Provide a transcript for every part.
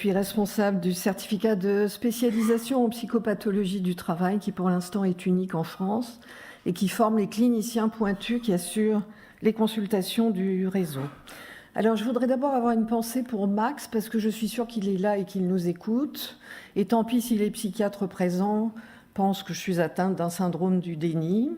suis responsable du certificat de spécialisation en psychopathologie du travail, qui pour l'instant est unique en France, et qui forme les cliniciens pointus qui assurent les consultations du réseau. Alors, je voudrais d'abord avoir une pensée pour Max, parce que je suis sûre qu'il est là et qu'il nous écoute. Et tant pis si les psychiatres présents pensent que je suis atteinte d'un syndrome du déni.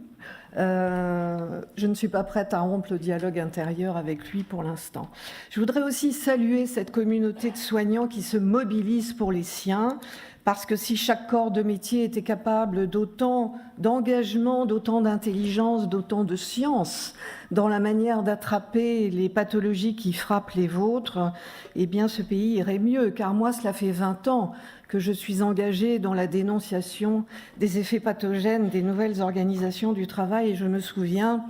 Je ne suis pas prête à rompre le dialogue intérieur avec lui pour l'instant. Je voudrais aussi saluer cette communauté de soignants qui se mobilise pour les siens, parce que si chaque corps de métier était capable d'autant d'engagement, d'autant d'intelligence, d'autant de science dans la manière d'attraper les pathologies qui frappent les vôtres, eh bien ce pays irait mieux, car moi, cela fait 20 ans que je suis engagée dans la dénonciation des effets pathogènes des nouvelles organisations du travail, et je me souviens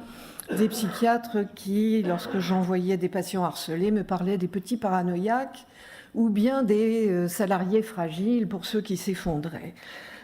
des psychiatres qui, lorsque j'envoyais des patients harcelés, me parlaient des petits paranoïaques ou bien des salariés fragiles pour ceux qui s'effondraient.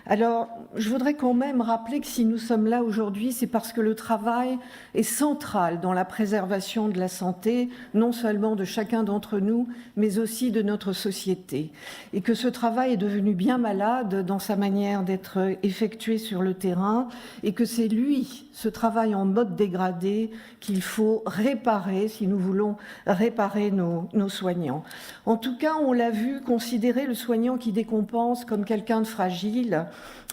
Alors, je voudrais quand même rappeler que si nous sommes là aujourd'hui, c'est parce que le travail est central dans la préservation de la santé, non seulement de chacun d'entre nous, mais aussi de notre société. Et que ce travail est devenu bien malade dans sa manière d'être effectué sur le terrain, et que c'est lui, ce travail en mode dégradé, qu'il faut réparer si nous voulons réparer nos soignants. En tout cas, on l'a vu, considérer le soignant qui décompense comme quelqu'un de fragile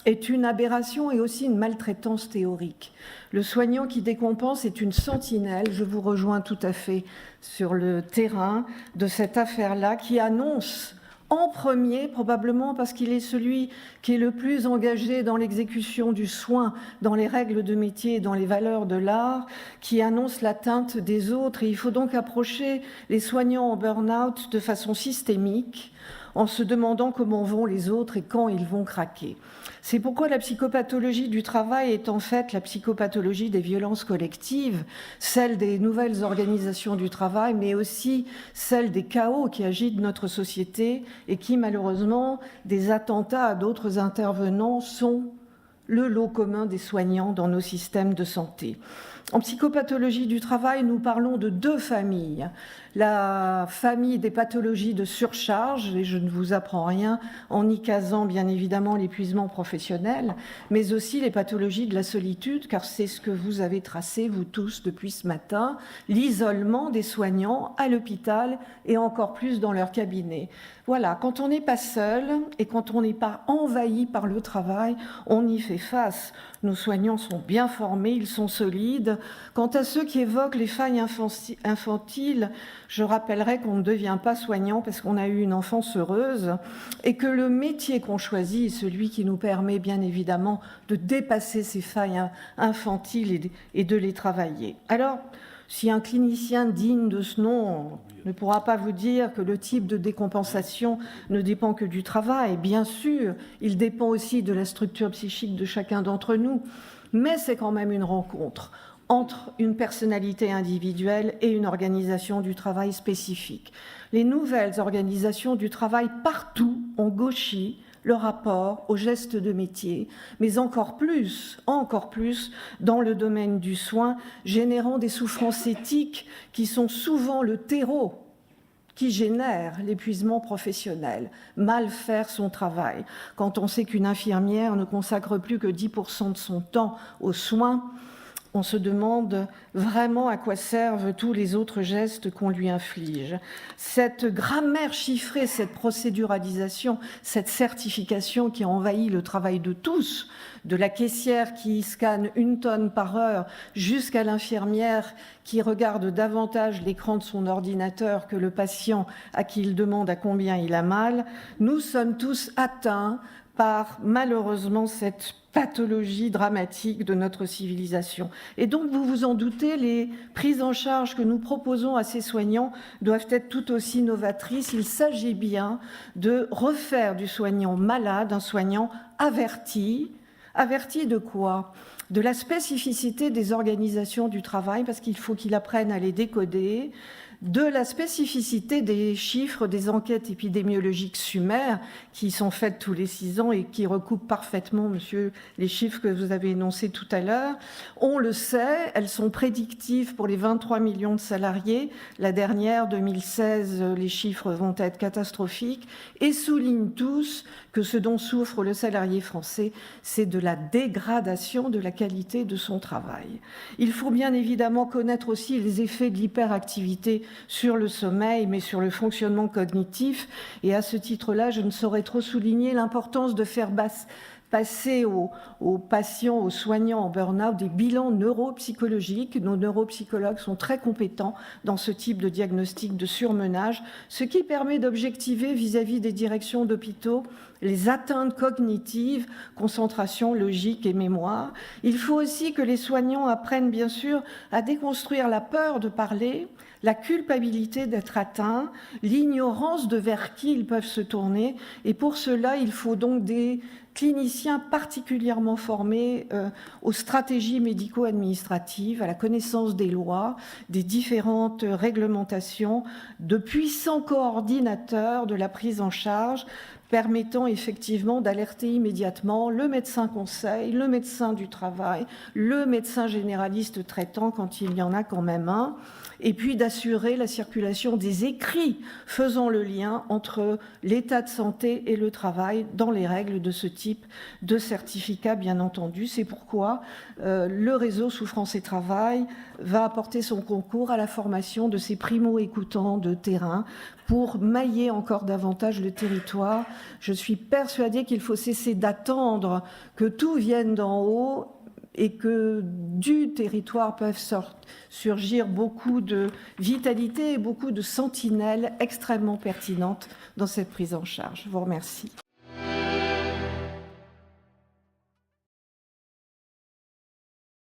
est une aberration et aussi une maltraitance théorique. Le soignant qui décompense est une sentinelle, je vous rejoins tout à fait sur le terrain de cette affaire-là, qui annonce en premier, probablement parce qu'il est celui qui est le plus engagé dans l'exécution du soin, dans les règles de métier et dans les valeurs de l'art, qui annonce l'atteinte des autres. Et il faut donc approcher les soignants en burn-out de façon systémique, en se demandant comment vont les autres et quand ils vont craquer. C'est pourquoi la psychopathologie du travail est en fait la psychopathologie des violences collectives, celle des nouvelles organisations du travail, mais aussi celle des chaos qui agitent notre société et qui, malheureusement, des attentats à d'autres intervenants, sont le lot commun des soignants dans nos systèmes de santé. En psychopathologie du travail, nous parlons de deux familles. La famille des pathologies de surcharge, et je ne vous apprends rien en y casant bien évidemment l'épuisement professionnel, mais aussi les pathologies de la solitude, car c'est ce que vous avez tracé, vous tous, depuis ce matin, l'isolement des soignants à l'hôpital et encore plus dans leur cabinet. Voilà, quand on n'est pas seul et quand on n'est pas envahi par le travail, on y fait face. Nos soignants sont bien formés, ils sont solides. Quant à ceux qui évoquent les failles infantiles, je rappellerai qu'on ne devient pas soignant parce qu'on a eu une enfance heureuse et que le métier qu'on choisit est celui qui nous permet bien évidemment de dépasser ces failles infantiles et de les travailler. Alors, si un clinicien digne de ce nom ne pourra pas vous dire que le type de décompensation ne dépend que du travail, bien sûr, il dépend aussi de la structure psychique de chacun d'entre nous, mais c'est quand même une rencontre entre une personnalité individuelle et une organisation du travail spécifique. Les nouvelles organisations du travail partout ont gauchi le rapport aux gestes de métier, mais encore plus dans le domaine du soin, générant des souffrances éthiques qui sont souvent le terreau qui génère l'épuisement professionnel, mal faire son travail. Quand on sait qu'une infirmière ne consacre plus que 10% de son temps aux soins, on se demande vraiment à quoi servent tous les autres gestes qu'on lui inflige. Cette grammaire chiffrée, cette procéduralisation, cette certification qui envahit le travail de tous, de la caissière qui scanne 1 tonne par heure jusqu'à l'infirmière qui regarde davantage l'écran de son ordinateur que le patient à qui il demande à combien il a mal, nous sommes tous atteints par malheureusement cette pathologie dramatique de notre civilisation. Et donc, vous vous en doutez, les prises en charge que nous proposons à ces soignants doivent être tout aussi novatrices. Il s'agit bien de refaire du soignant malade un soignant averti. Averti de quoi ? De la spécificité des organisations du travail, parce qu'il faut qu'il apprenne à les décoder, de la spécificité des chiffres des enquêtes épidémiologiques SUMER qui sont faites tous les 6 ans et qui recoupent parfaitement, monsieur, les chiffres que vous avez énoncés tout à l'heure. On le sait, elles sont prédictives pour les 23 millions de salariés. La dernière, 2016, les chiffres vont être catastrophiques et soulignent tous que ce dont souffre le salarié français, c'est de la dégradation de la qualité de son travail. Il faut bien évidemment connaître aussi les effets de l'hyperactivité sur le sommeil, mais sur le fonctionnement cognitif. Et à ce titre-là, je ne saurais trop souligner l'importance de faire passer aux patients, aux soignants en burn-out des bilans neuropsychologiques. Nos neuropsychologues sont très compétents dans ce type de diagnostic de surmenage, ce qui permet d'objectiver vis-à-vis des directions d'hôpitaux les atteintes cognitives, concentration, logique et mémoire. Il faut aussi que les soignants apprennent bien sûr à déconstruire la peur de parler, la culpabilité d'être atteint, l'ignorance de vers qui ils peuvent se tourner. Et pour cela, il faut donc des cliniciens particulièrement formés aux stratégies médico-administratives, à la connaissance des lois, des différentes réglementations, de puissants coordinateurs de la prise en charge, permettant effectivement d'alerter immédiatement le médecin conseil, le médecin du travail, le médecin généraliste traitant quand il y en a quand même un, et puis d'assurer la circulation des écrits faisant le lien entre l'état de santé et le travail dans les règles de ce type de certificat, bien entendu. C'est pourquoi le réseau Souffrance et Travail va apporter son concours à la formation de ces primo-écoutants de terrain pour mailler encore davantage le territoire. Je suis persuadée qu'il faut cesser d'attendre que tout vienne d'en haut et que du territoire peuvent surgir beaucoup de vitalité et beaucoup de sentinelles extrêmement pertinentes dans cette prise en charge. Je vous remercie.